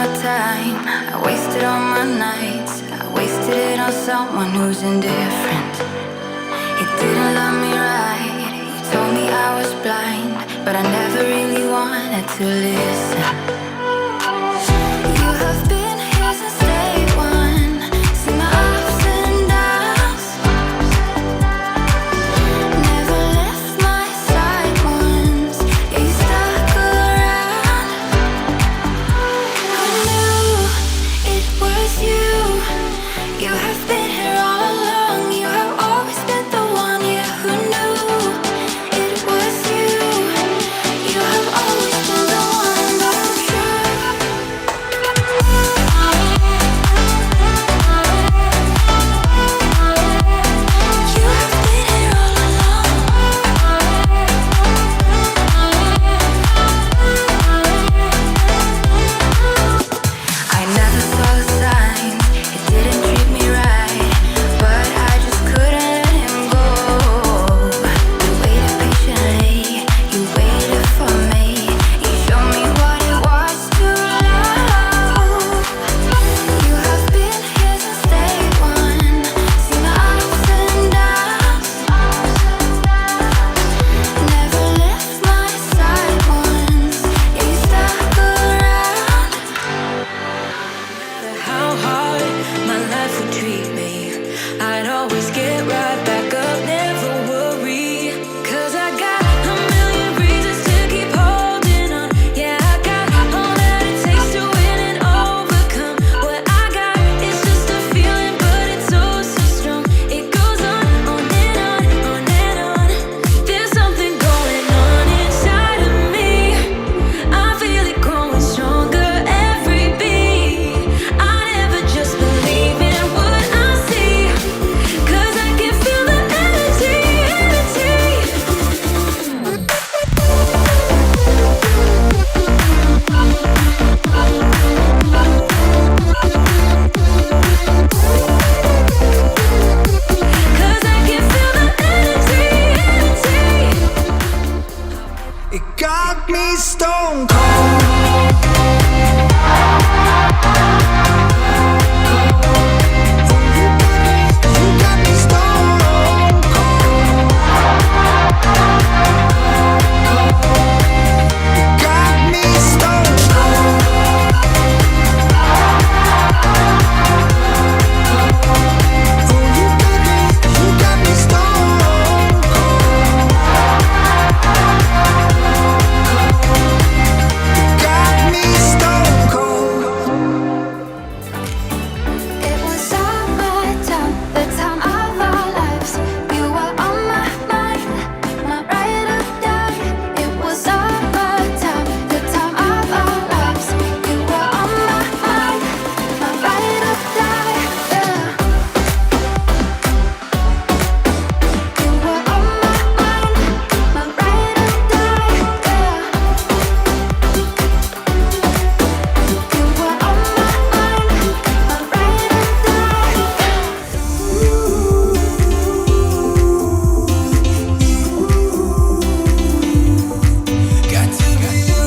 my time, I wasted all my nights, I wasted it on someone who's indifferent. He didn't love me right, he told me I was blind, but I never really wanted to listen. You have been here since day one, seen my ups and downs, never left my side once, yeah, you stuck around. Who knew it was you? You have been here all along, you have always been the one, yeah, who knew it was you? You have always been the one, that's the truth. You have been here all along. I never saw the signs, it didn't treat me right, but I just couldn't let him go. You waited patiently, you waited for me, you showed me what it was to love. You have been here since day one, seen the ups and downs, never left my side once, yeah, you stuck around. How hard my life would treat me, I'd always get right back up, never worry. 'Cause I got a million reasons to keep holding on. Yeah, I got all that it takes to win and overcome. What I got is just a feeling, but it's oh so strong. It goes on and on, on and on. There's something going on inside of me, I feel it growing stronger every beat. I never just believe in what I see, 'cause I can feel the energy, energy. Cause I can feel the energy, energy. It got me stone cold. You got me stone cold. You got me stone cold. You got me stone cold. Got me stone cold. It was summertime, the time of our lives. You were on my mind, my ride or die. It was summertime, the time of our lives. You were on my mind, my ride or die. Yeah. You were on my mind, my ride or die. Yeah. You were on my mind, my ride or die. Got to be you.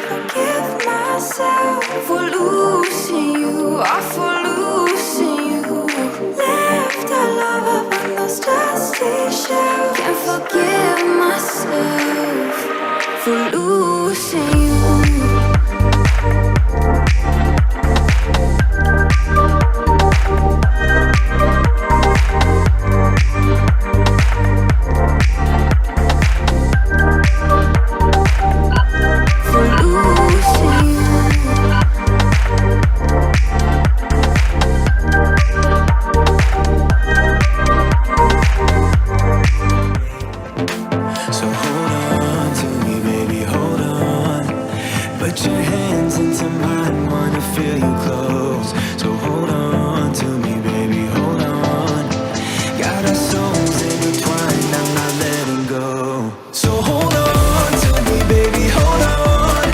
Forgive myself for losing you, or for losing you. Left our love up on those dusty shelves. Can't forgive myself for losing you. For losing you. So hold on to me, baby, hold on. Put your hands into mine, wanna feel you close. So hold on to me, baby, hold on. Got our souls intertwined, I'm not letting go. So hold on to me, baby, hold on.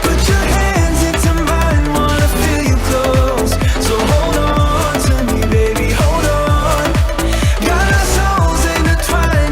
Put your hands into mine, wanna feel you close. So hold on to me, baby, hold on. Got our souls intertwined.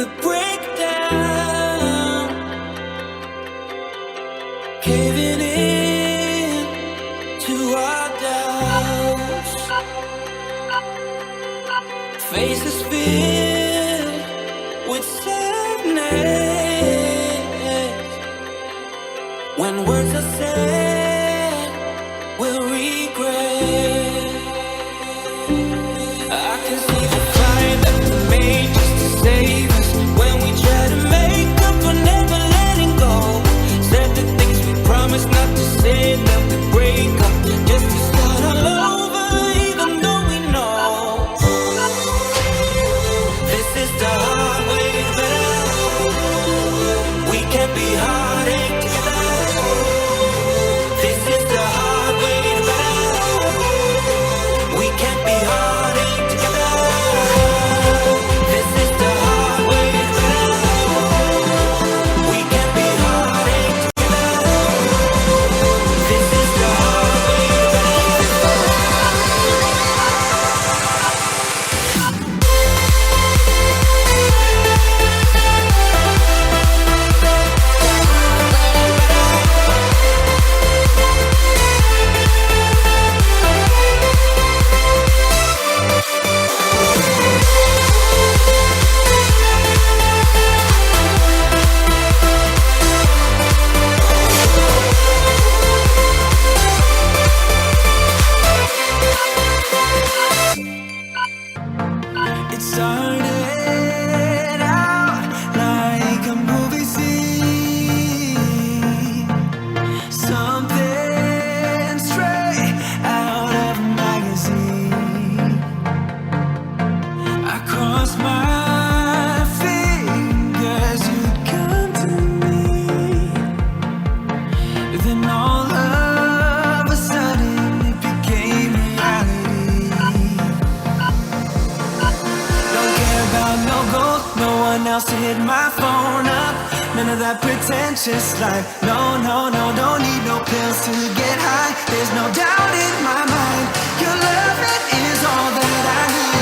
we break down, caving in to our doubts. Faces filled with sadness. When words are said, we'll regret. I can see the fire that we made just to save us. When we try to make up for never letting go, said the things we promised not to say, that we break up just to start all over, even though we know this is the hard way better. We can't be heartache together. This is the hard way better. We can't be heartache together. This is the hard way better. We can't be heartache together. This is the hard way It started out like a movie scene, something straight out of a magazine. I crossed my fingers you'd come to me. Then all of a sudden it became reality. Don't care about no gold, no one else to hit my phone up. None of that pretentious life. No, no, no, don't need no pills to get high. There's no doubt in my mind. Your love, it is all that I need.